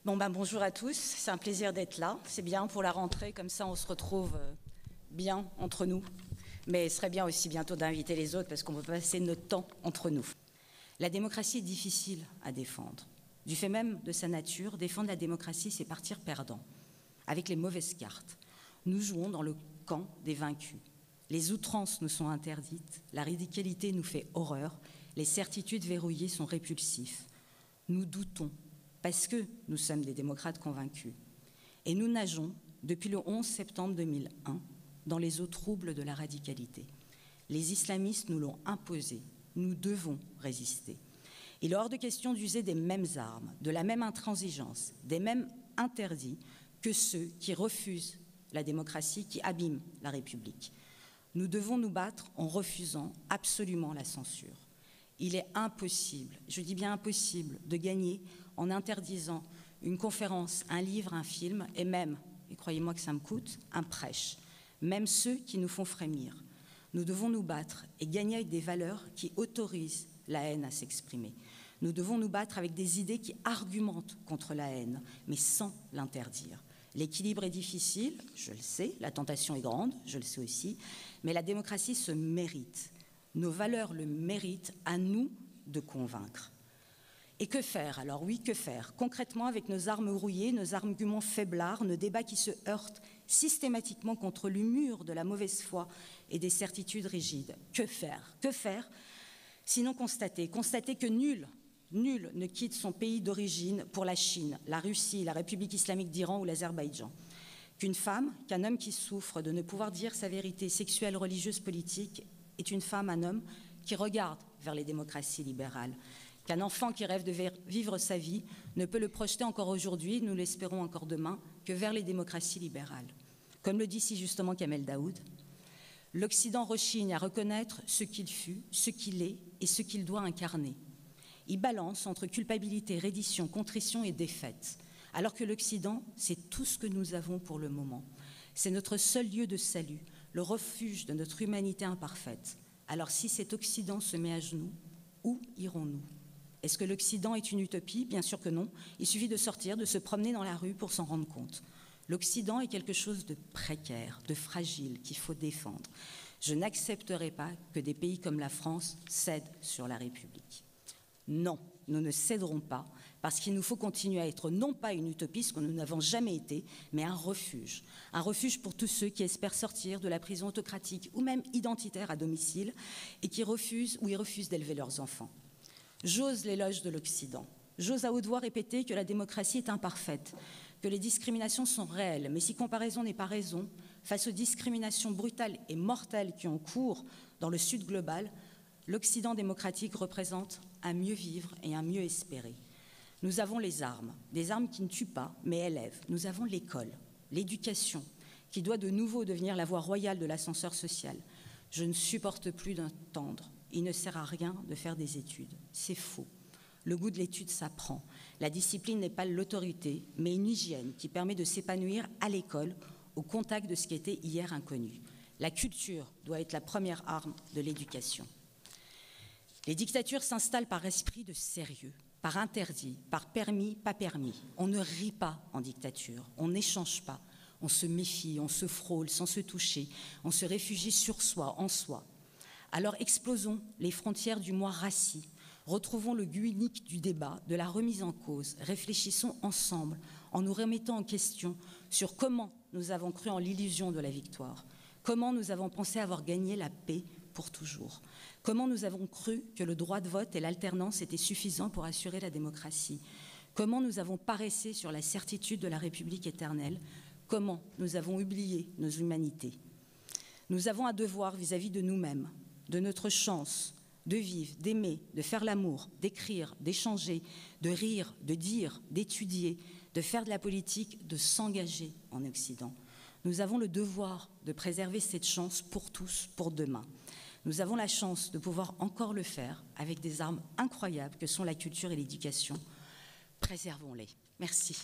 Bonjour à tous, c'est un plaisir d'être là. C'est bien pour la rentrée, comme ça on se retrouve bien entre nous. Mais ce serait bien aussi bientôt d'inviter les autres parce qu'on peut passer notre temps entre nous. La démocratie est difficile à défendre. Du fait même de sa nature, défendre la démocratie, c'est partir perdant, avec les mauvaises cartes. Nous jouons dans le camp des vaincus. Les outrances nous sont interdites, la ridicalité nous fait horreur, les certitudes verrouillées sont répulsifs. Nous doutons, parce que nous sommes des démocrates convaincus. Et nous nageons, depuis le 11 septembre 2001, dans les eaux troubles de la radicalité. Les islamistes nous l'ont imposé. Nous devons résister. Il est hors de question d'user des mêmes armes, de la même intransigeance, des mêmes interdits que ceux qui refusent la démocratie, qui abîment la République. Nous devons nous battre en refusant absolument la censure. Il est impossible, je dis bien impossible, de gagner en interdisant une conférence, un livre, un film, et même, et croyez-moi que ça me coûte, un prêche, même ceux qui nous font frémir. Nous devons nous battre et gagner avec des valeurs qui autorisent la haine à s'exprimer. Nous devons nous battre avec des idées qui argumentent contre la haine, mais sans l'interdire. L'équilibre est difficile, je le sais, la tentation est grande, je le sais aussi, mais la démocratie se mérite. Nos valeurs le méritent, à nous de convaincre. Et que faire alors? Oui, que faire? Concrètement, avec nos armes rouillées, nos arguments faiblards, nos débats qui se heurtent systématiquement contre le mur de la mauvaise foi et des certitudes rigides. Que faire? Que faire? Sinon constater que nul ne quitte son pays d'origine pour la Chine, la Russie, la République islamique d'Iran ou l'Azerbaïdjan. Qu'une femme, qu'un homme qui souffre de ne pouvoir dire sa vérité sexuelle, religieuse, politique est une femme, un homme qui regarde vers les démocraties libérales. Qu'un enfant qui rêve de vivre sa vie ne peut le projeter encore aujourd'hui, nous l'espérons encore demain, que vers les démocraties libérales. Comme le dit si justement Kamel Daoud, l'Occident rechigne à reconnaître ce qu'il fut, ce qu'il est et ce qu'il doit incarner. Il balance entre culpabilité, reddition, contrition et défaite, alors que l'Occident, c'est tout ce que nous avons pour le moment. C'est notre seul lieu de salut, le refuge de notre humanité imparfaite. Alors si cet Occident se met à genoux, où irons-nous? Est-ce que l'Occident est une utopie? Bien sûr que non. Il suffit de sortir, de se promener dans la rue pour s'en rendre compte. L'Occident est quelque chose de précaire, de fragile, qu'il faut défendre. Je n'accepterai pas que des pays comme la France cèdent sur la République. Non, nous ne céderons pas, parce qu'il nous faut continuer à être non pas une utopie, ce que nous n'avons jamais été, mais un refuge pour tous ceux qui espèrent sortir de la prison autocratique ou même identitaire à domicile et qui refusent d'élever leurs enfants. J'ose l'éloge de l'Occident. J'ose à haute voix répéter que la démocratie est imparfaite, que les discriminations sont réelles, mais si comparaison n'est pas raison, face aux discriminations brutales et mortelles qui ont cours dans le Sud global, l'Occident démocratique représente un mieux vivre et un mieux espérer. Nous avons les armes, des armes qui ne tuent pas, mais élèvent. Nous avons l'école, l'éducation, qui doit de nouveau devenir la voie royale de l'ascenseur social. Je ne supporte plus d'entendre. Il ne sert à rien de faire des études. C'est faux. Le goût de l'étude s'apprend. La discipline n'est pas l'autorité, mais une hygiène qui permet de s'épanouir à l'école, au contact de ce qui était hier inconnu. La culture doit être la première arme de l'éducation. Les dictatures s'installent par esprit de sérieux, par interdit, par permis, pas permis. On ne rit pas en dictature, on n'échange pas, on se méfie, on se frôle sans se toucher, on se réfugie sur soi, en soi. Alors explosons les frontières du moi rassis, retrouvons le but unique du débat, de la remise en cause, réfléchissons ensemble en nous remettant en question sur comment nous avons cru en l'illusion de la victoire, comment nous avons pensé avoir gagné la paix pour toujours, comment nous avons cru que le droit de vote et l'alternance étaient suffisants pour assurer la démocratie, comment nous avons paressé sur la certitude de la République éternelle, comment nous avons oublié nos humanités. Nous avons un devoir vis-à-vis de nous-mêmes, de notre chance de vivre, d'aimer, de faire l'amour, d'écrire, d'échanger, de rire, de dire, d'étudier, de faire de la politique, de s'engager en Occident. Nous avons le devoir de préserver cette chance pour tous, pour demain. Nous avons la chance de pouvoir encore le faire avec des armes incroyables que sont la culture et l'éducation. Préservons-les. Merci.